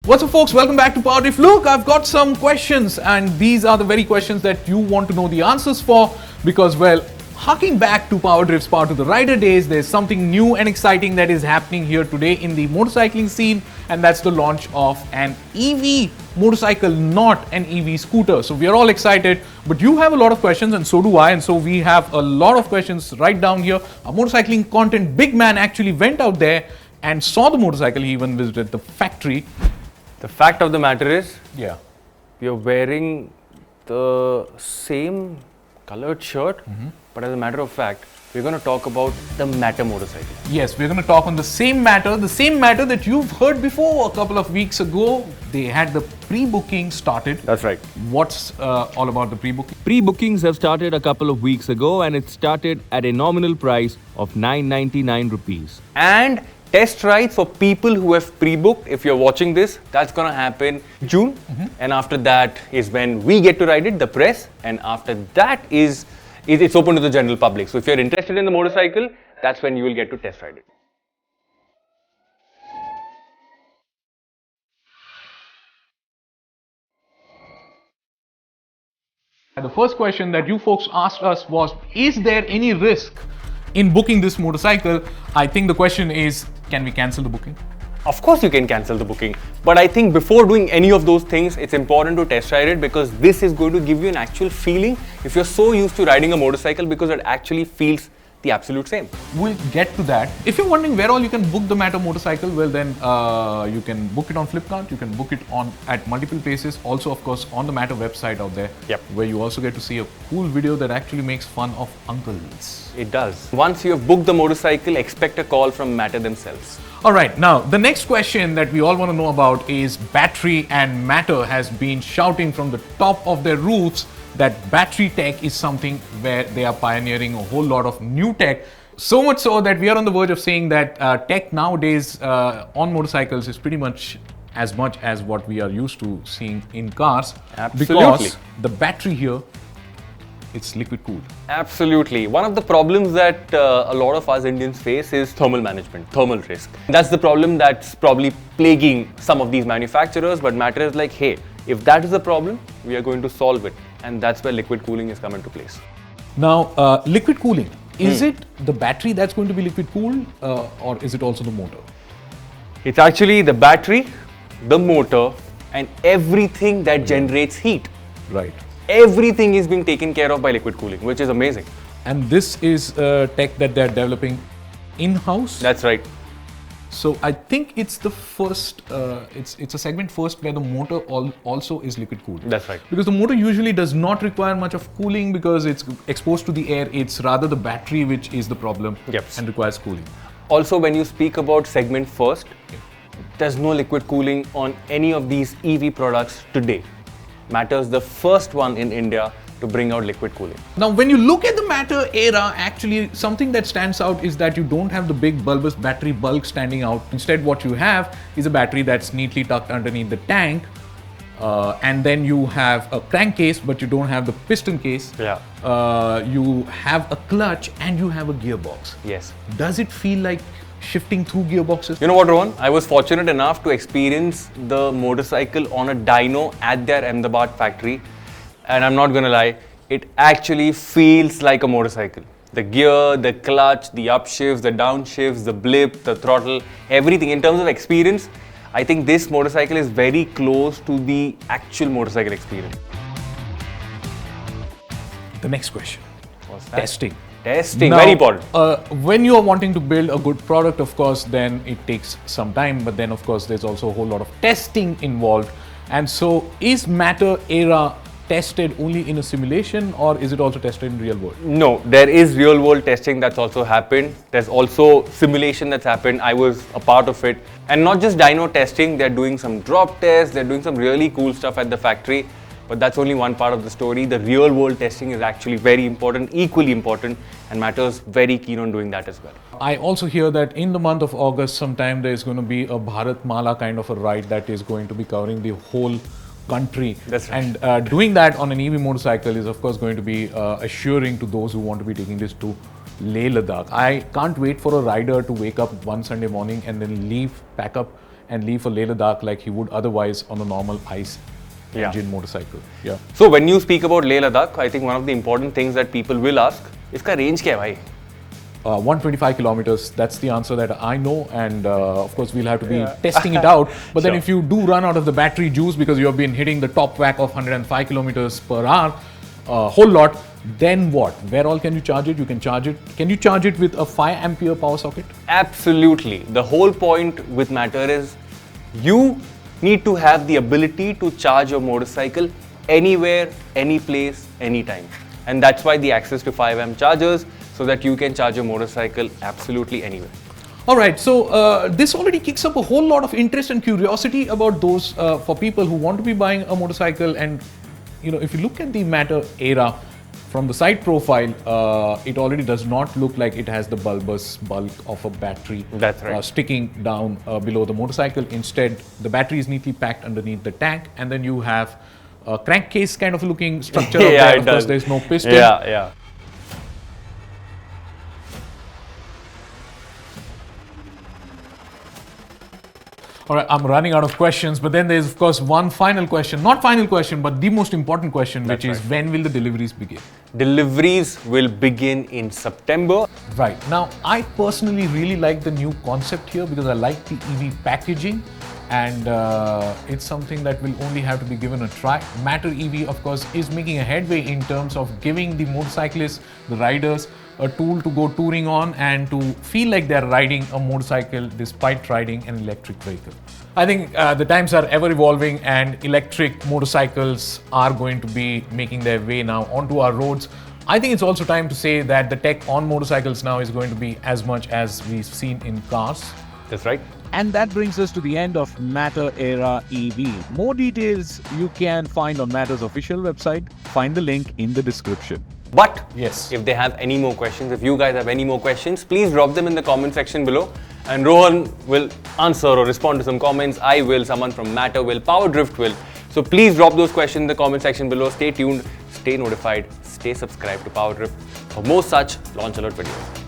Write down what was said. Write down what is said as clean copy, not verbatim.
What's up, folks? Welcome back to PowerDrift. Look, I've got some questions, and these are the very questions that you want to know the answers for because, well, harking back to PowerDrift's Power to the Rider days, there's something new and exciting that is happening here today in the motorcycling scene, and that's the launch of an EV motorcycle, not an EV scooter. So we are all excited, but you have a lot of questions, and so do I, and so we have a lot of questions right down here. Our motorcycling content big man actually went out there and saw the motorcycle. He even visited the factory. The fact of the matter is, Yeah. you're wearing the same colored shirt, but as a matter of fact, we're going to talk about the Matter motorcycle. Yes, we're going to talk on the same matter that you've heard before. A couple of weeks ago, they had the pre-booking started. That's right. What's all about the pre-booking? Pre-bookings have started a couple of weeks ago and it started at a nominal price of 999 rupees. And test rides for people who have pre-booked, if you're watching this, that's going to happen June. And after that is when we get to ride it, the press. And after that it's open to the general public. So if you're interested in the motorcycle, that's when you will get to test ride it. And the first question that you folks asked us was, is there any risk in booking this motorcycle? I think the question is, can we cancel the booking? Of course you can cancel the booking, but I think before doing any of those things, it's important to test ride it because this is going to give you an actual feeling if you're so used to riding a motorcycle because it actually feels the absolute same. We'll get to that. If you're wondering where all you can book the Matter motorcycle, well then you can book it on Flipkart, you can book it at multiple places, also of course on the Matter website out there, Yep. where you also get to see a cool video that actually makes fun of uncles. It does. Once you have booked the motorcycle, expect a call from Matter themselves. Alright, now the next question that we all want to know about is battery, and Matter has been shouting from the top of their roofs that battery tech is something where they are pioneering a whole lot of new tech. So much so that we are on the verge of saying that tech nowadays on motorcycles is pretty much as what we are used to seeing in cars. Absolutely. Because the battery here, it's liquid cooled. Absolutely. One of the problems that a lot of us Indians face is thermal management, thermal risk. That's the problem that's probably plaguing some of these manufacturers, but Matter is like, hey, if that is the problem, we are going to solve it. And that's where liquid cooling is come into place. Now, liquid cooling, is it the battery that's going to be liquid cooled or is it also the motor? It's actually the battery, the motor, and everything that generates heat. Right. Everything is being taken care of by liquid cooling, which is amazing. And this is tech that they're developing in-house. That's right. So I think it's the first, it's a segment first where the motor also is liquid cooled. That's right. Because the motor usually does not require much of cooling because it's exposed to the air. It's rather the battery which is the problem and requires cooling. Also, when you speak about segment first, there's no liquid cooling on any of these EV products today. Matter is the first one in India to bring out liquid cooling. Now, when you look at the Matter Aera, actually something that stands out is that you don't have the big bulbous battery bulk standing out. Instead, what you have is a battery that's neatly tucked underneath the tank. And then you have a crankcase, but you don't have the piston case. Yeah. You have a clutch and you have a gearbox. Yes. Does it feel like shifting through gearboxes? You know what, Rohan? I was fortunate enough to experience the motorcycle on a dyno at their Ahmedabad factory. And I'm not gonna lie, it actually feels like a motorcycle. The gear, the clutch, the upshifts, the downshifts, the blip, the throttle, everything. In terms of experience, I think this motorcycle is very close to the actual motorcycle experience. The next question. What's that? Testing. Testing, Now, very important. When you are wanting to build a good product, of course, then it takes some time. But then, of course, there's also a whole lot of testing involved. And so, is Matter Aera tested only in a simulation or is it also tested in real world? No, there is real world testing that's also happened. There's also simulation that's happened. I was a part of it. And not just dyno testing, they're doing some drop tests, they're doing some really cool stuff at the factory. But that's only one part of the story. The real world testing is actually very important, equally important, and Matter's very keen on doing that as well. I also hear that in the month of August sometime there is going to be a Bharat Mala kind of a ride that is going to be covering the whole country. That's right. And doing that on an EV motorcycle is of course going to be assuring to those who want to be taking this to Leh Ladakh. I can't wait for a rider to wake up one Sunday morning and then leave, pack up and leave for Leh Ladakh like he would otherwise on a normal ICE engine motorcycle. Yeah. So when you speak about Leh Ladakh, I think one of the important things that people will ask, iska range kya hai bhai? 125 kilometers, that's the answer that I know, and of course we'll have to be testing it out. But then if you do run out of the battery juice because you have been hitting the top whack of 105 kilometers per hour, whole lot, then what? Where all can you charge it? You can charge it. Can you charge it with a 5 ampere power socket? Absolutely. The whole point with Matter is you need to have the ability to charge your motorcycle anywhere, any place, anytime. And that's why the access to 5 amp chargers, so that you can charge your motorcycle absolutely anywhere. All right, so this already kicks up a whole lot of interest and curiosity about those for people who want to be buying a motorcycle. And you know, if you look at the Matter Aera from the side profile, it already does not look like it has the bulbous bulk of a battery sticking down below the motorcycle. Instead, the battery is neatly packed underneath the tank, and then you have a crankcase kind of looking structure. Yeah, of course, there's no piston. Yeah. All right, I'm running out of questions, but then there's of course one final question, not final question, but the most important question, which is when will the deliveries begin? Deliveries will begin in September. Right. Now, I personally really like the new concept here because I like the EV packaging, and it's something that will only have to be given a try. Matter EV, of course, is making a headway in terms of giving the motorcyclists, the riders, a tool to go touring on and to feel like they're riding a motorcycle despite riding an electric vehicle. I think the times are ever evolving, and electric motorcycles are going to be making their way now onto our roads. I think it's also time to say that the tech on motorcycles now is going to be as much as we've seen in cars. That's right. And that brings us to the end of Matter Aera EV. More details you can find on Matter's official website. Find the link in the description. But yes, if they have any more questions, if you guys have any more questions, please drop them in the comment section below, and Rohan will answer or respond to some comments. I will, someone from Matter will, PowerDrift will. So please drop those questions in the comment section below. Stay tuned, stay notified, stay subscribed to PowerDrift for more such launch alert videos.